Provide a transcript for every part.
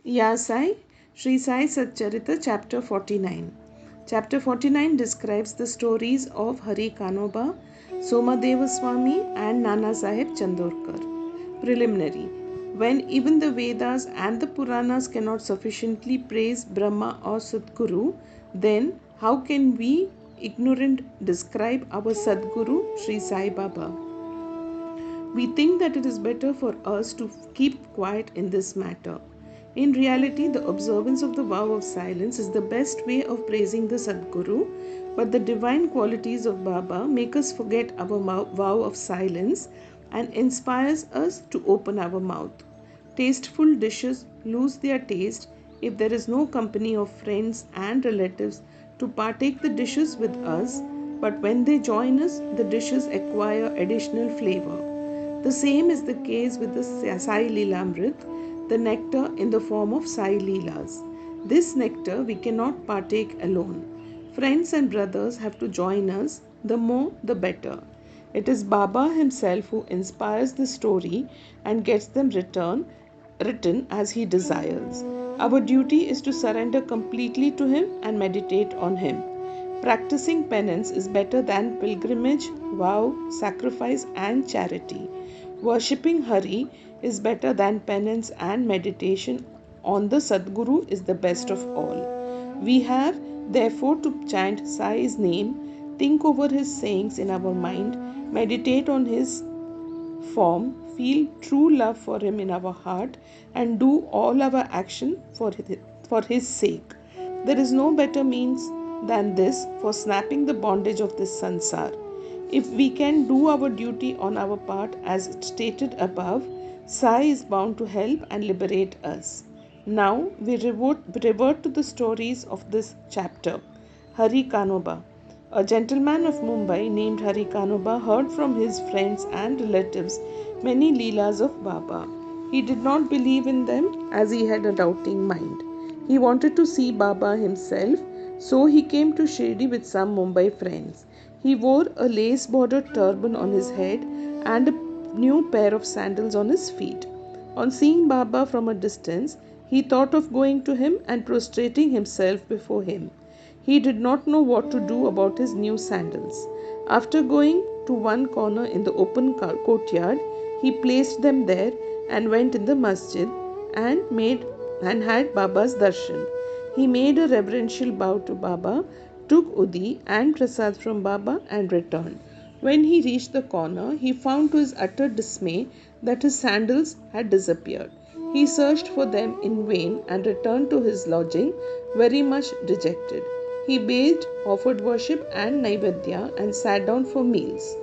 Sai, Shri Sai Satcharitra, Chapter 49. Chapter 49 describes the stories of Hari Kanoba, Somadeva Swami, and Nana Sahib Chandorkar. Preliminary. When even the Vedas and the Puranas cannot sufficiently praise Brahma or Sadguru, then how can we, ignorant, describe our Sadguru, Shri Sai Baba? We think that it is better for us to keep quiet in this matter. In reality, the observance of the vow of silence is the best way of praising the Sadguru, but the divine qualities of Baba make us forget our vow of silence and inspires us to open our mouth. Tasteful dishes lose their taste if there is no company of friends and relatives to partake the dishes with us, but when they join us, the dishes acquire additional flavor. The same is the case with the Sai Leelamrit, the nectar in the form of Sai Leelas. This nectar we cannot partake alone. Friends and brothers have to join us, the more the better. It is Baba himself who inspires the story and gets them written as he desires. Our duty is to surrender completely to him and meditate on him. Practicing penance is better than pilgrimage, vow, sacrifice, and charity. Worshipping Hari is better than penance, and meditation on the Sadguru is the best of all. We have therefore to chant Sai's name, think over his sayings in our mind, meditate on his form, feel true love for him in our heart, and do all our action for his sake. There is no better means than this for snapping the bondage of this sansar. If we can do our duty on our part as stated above, Sai is bound to help and liberate us. Now we revert to the stories of this chapter. Hari Kanoba. A gentleman of Mumbai named Hari Kanoba heard from his friends and relatives many Leelas of Baba. He did not believe in them as he had a doubting mind. He wanted to see Baba himself, so he came to Shirdi with some Mumbai friends. He wore a lace bordered turban on his head and a new pair of sandals on his feet. On seeing Baba from a distance, he thought of going to him and prostrating himself before him. He did not know what to do about his new sandals. After going to one corner in the open courtyard, he placed them there and went in the masjid and had Baba's darshan. He made a reverential bow to Baba, took Udi and Prasad from Baba and returned. When he reached the corner, he found to his utter dismay that his sandals had disappeared. He searched for them in vain and returned to his lodging very much dejected. He bathed, offered worship and Naivedya and sat down for meals.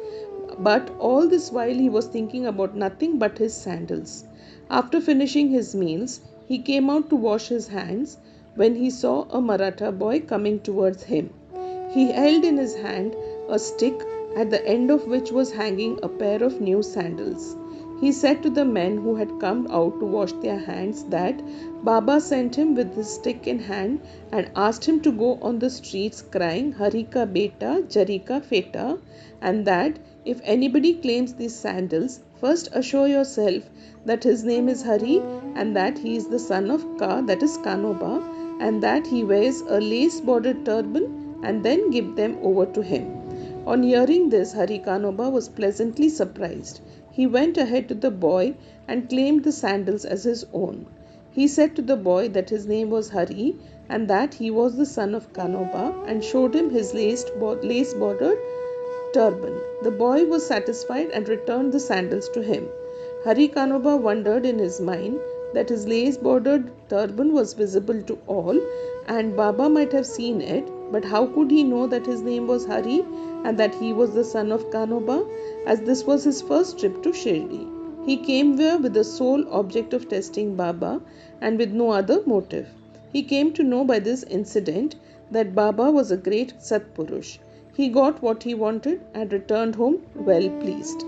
But all this while he was thinking about nothing but his sandals. After finishing his meals, he came out to wash his hands when he saw a Maratha boy coming towards him. He held in his hand a stick at the end of which was hanging a pair of new sandals. He said to the men who had come out to wash their hands that Baba sent him with his stick in hand and asked him to go on the streets crying Hari ka beta, Jari ka feta, and that if anybody claims these sandals, first assure yourself that his name is Hari and that he is the son of Ka, that is Kanoba, and that he wears a lace bordered turban, and then give them over to him. On hearing this, Hari Kanoba was pleasantly surprised. He went ahead to the boy and claimed the sandals as his own. He said to the boy that his name was Hari and that he was the son of Kanoba, and showed him his lace bordered turban. The boy was satisfied and returned the sandals to him. Hari Kanoba wondered in his mind that his lace bordered turban was visible to all and Baba might have seen it, but how could he know that his name was Hari and that he was the son of Kanoba, as this was his first trip to Shirdi? He came there with the sole object of testing Baba and with no other motive. He came to know by this incident that Baba was a great Satpurush. He got what he wanted and returned home well pleased.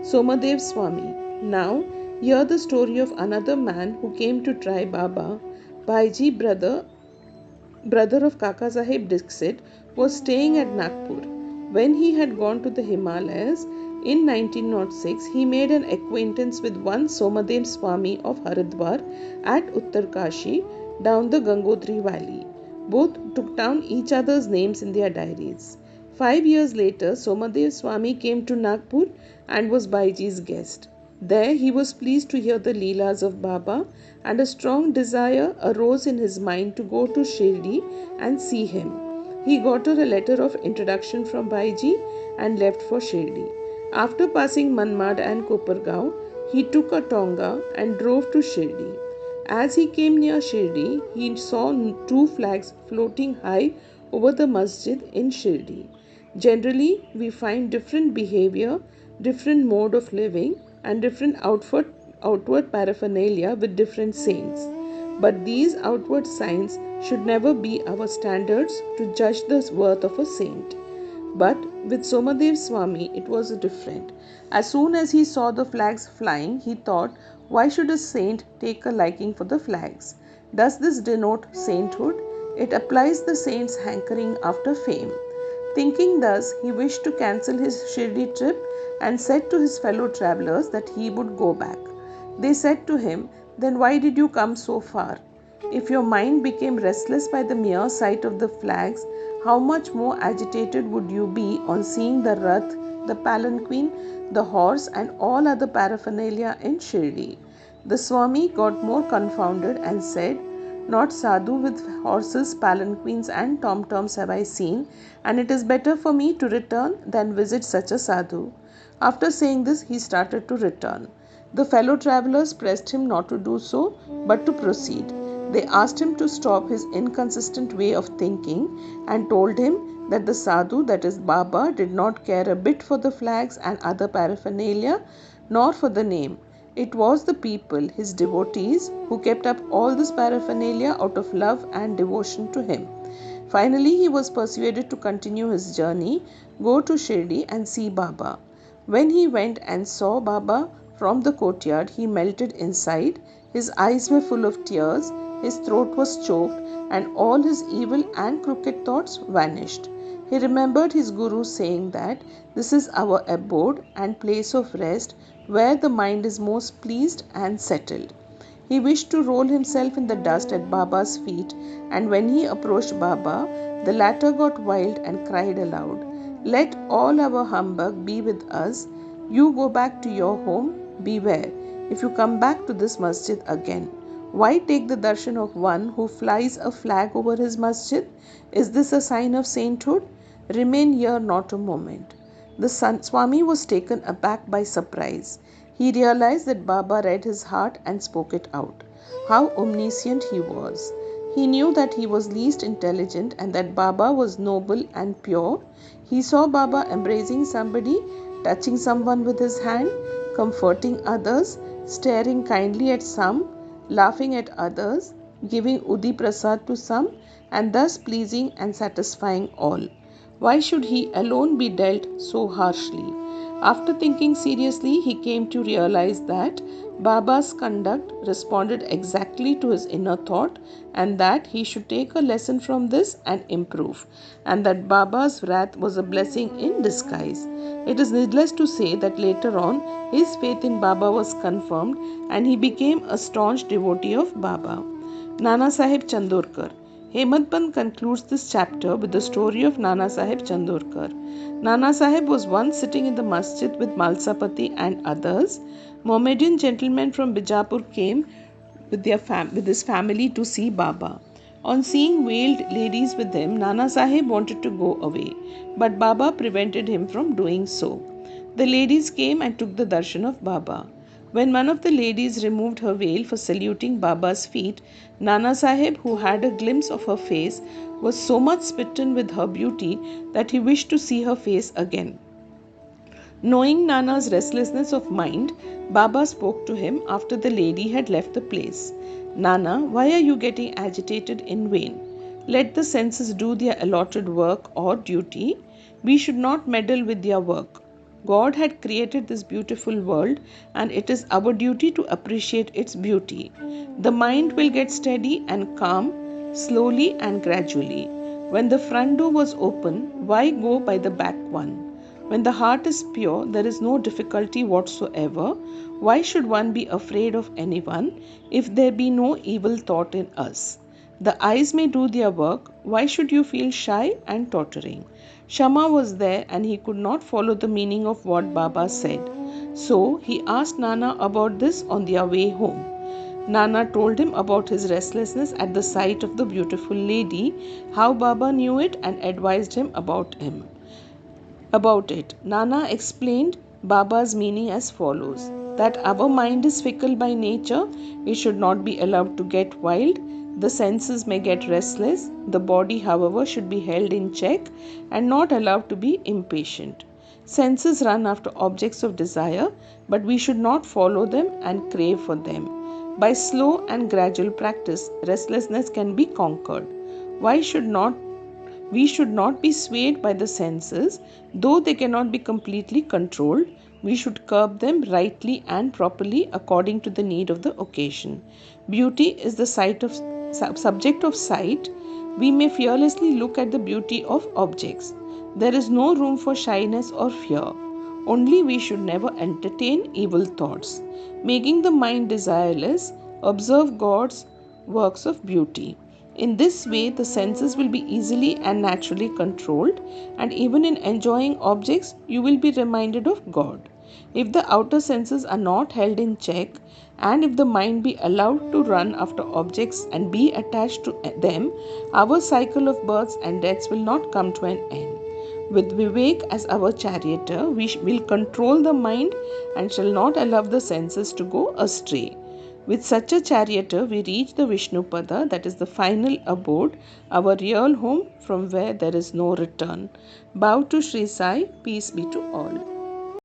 Somadev Swami. Now, hear the story of another man who came to try Baba. Bhaiji, brother of Kaka Sahib Dixit, was staying at Nagpur. When he had gone to the Himalayas, In 1906, he made an acquaintance with one Somadev Swami of Haridwar at Uttarkashi down the Gangotri valley. Both took down each other's names in their diaries. 5 years later, Somadev Swami came to Nagpur and was Baiji's guest. There he was pleased to hear the Leelas of Baba, and a strong desire arose in his mind to go to Shirdi and see him. He got her a letter of introduction from Baiji and left for Shirdi. After passing Manmad and Kopargaon, he took a tonga and drove to Shirdi. As he came near Shirdi, he saw two flags floating high over the masjid in Shirdi. Generally, we find different behavior, different mode of living, and different outward paraphernalia with different saints. But these outward signs should never be our standards to judge the worth of a saint. But with Somadev Swami, it was different. As soon as he saw the flags flying, he thought, why should a saint take a liking for the flags? Does this denote sainthood? It applies the saint's hankering after fame. Thinking thus, he wished to cancel his Shirdi trip and said to his fellow travellers that he would go back. They said to him, then why did you come so far? If your mind became restless by the mere sight of the flags, how much more agitated would you be on seeing the Rath, the palanquin, the horse and all other paraphernalia in Shirdi? The Swami got more confounded and said, not sadhu with horses, palanquins and tom-toms have I seen, and it is better for me to return than visit such a sadhu. After saying this, he started to return. The fellow travellers pressed him not to do so, but to proceed. They asked him to stop his inconsistent way of thinking and told him that the sadhu, that is Baba, did not care a bit for the flags and other paraphernalia, nor for the name. It was the people, his devotees, who kept up all this paraphernalia out of love and devotion to him. Finally, he was persuaded to continue his journey, go to Shirdi and see Baba. When he went and saw Baba from the courtyard, he melted inside. His eyes were full of tears, his throat was choked, and all his evil and crooked thoughts vanished. He remembered his Guru saying that this is our abode and place of rest, where the mind is most pleased and settled. He wished to roll himself in the dust at Baba's feet, and when he approached Baba, the latter got wild and cried aloud, let all our humbug be with us. You go back to your home. Beware, if you come back to this masjid again. Why take the darshan of one who flies a flag over his masjid? Is this a sign of sainthood? Remain here not a moment. The Swami was taken aback by surprise. He realized that Baba read his heart and spoke it out. How omniscient he was. He knew that he was least intelligent and that Baba was noble and pure. He saw Baba embracing somebody, touching someone with his hand, comforting others, staring kindly at some, laughing at others, giving Udi Prasad to some, and thus pleasing and satisfying all. Why should he alone be dealt so harshly? After thinking seriously, he came to realize that Baba's conduct responded exactly to his inner thought, and that he should take a lesson from this and improve, and that Baba's wrath was a blessing in disguise. It is needless to say that later on, his faith in Baba was confirmed and he became a staunch devotee of Baba. Nana Sahib Chandorkar. Hemadpant concludes this chapter with the story of Nana Sahib Chandorkar. Nana Sahib was once sitting in the masjid with Malsapati and others. Mohammedan gentlemen from Bijapur came with his family to see Baba. On seeing veiled ladies with him, Nana Sahib wanted to go away, but Baba prevented him from doing so. The ladies came and took the darshan of Baba. When one of the ladies removed her veil for saluting Baba's feet, Nana Sahib, who had a glimpse of her face, was so much smitten with her beauty that he wished to see her face again. Knowing Nana's restlessness of mind, Baba spoke to him after the lady had left the place. Nana, why are you getting agitated in vain? Let the senses do their allotted work or duty. We should not meddle with their work. God had created this beautiful world, and it is our duty to appreciate its beauty. The mind will get steady and calm, slowly and gradually. When the front door was open, why go by the back one? When the heart is pure, there is no difficulty whatsoever. Why should one be afraid of anyone if there be no evil thought in us? The eyes may do their work. Why should you feel shy and tottering? Shama was there and he could not follow the meaning of what Baba said. So he asked Nana about this on their way home. Nana told him about his restlessness at the sight of the beautiful lady, how Baba knew it and advised him about it. Nana explained Baba's meaning as follows: that our mind is fickle by nature, it should not be allowed to get wild, the senses may get restless, the body, however, should be held in check and not allowed to be impatient. Senses run after objects of desire, but we should not follow them and crave for them. By slow and gradual practice, restlessness can be conquered. Why should not We should not be swayed by the senses, though they cannot be completely controlled. We should curb them rightly and properly according to the need of the occasion. Beauty is the subject of sight. We may fearlessly look at the beauty of objects. There is no room for shyness or fear. Only we should never entertain evil thoughts. Making the mind desireless, observe God's works of beauty. In this way, the senses will be easily and naturally controlled, and even in enjoying objects, you will be reminded of God. If the outer senses are not held in check, and if the mind be allowed to run after objects and be attached to them, our cycle of births and deaths will not come to an end. With Vivek as our charioteer, we will control the mind and shall not allow the senses to go astray. With such a charioteer, we reach the Vishnupada, that is the final abode, our real home from where there is no return. Bow to Shri Sai, peace be to all.